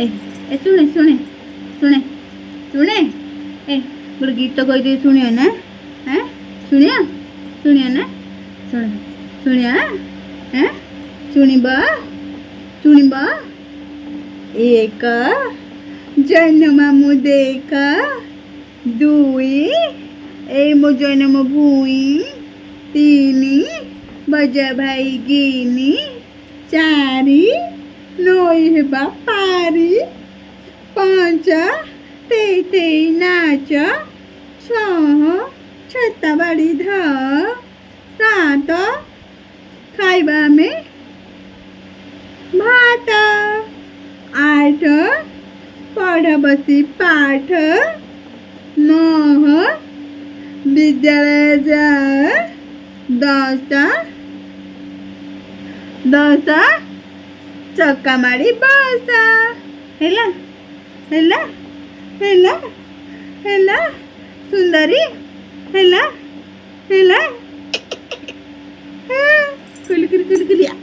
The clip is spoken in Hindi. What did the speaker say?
ए सुने सुने सुने सुने ए गोटे गीत कहीदे शुणियो ना हाँ शुणिया शुणिया ना शुण शुणिया हाँ शुणब शुणब एक जन्म मु देख दुई ए मो जन्म भूई तीन बजा भाई गिनी चारि नई हेबा पारी पांच ते ते नाच छह छता बाड़ी ध सात खाइबा में भात आठ पढ़ बसी पाठ नह विद्यालय जा दस दस चक्का मारी बस हेला हेला हेला हेला सुंदरी हेला हेला कुल कुल कुल कुलिया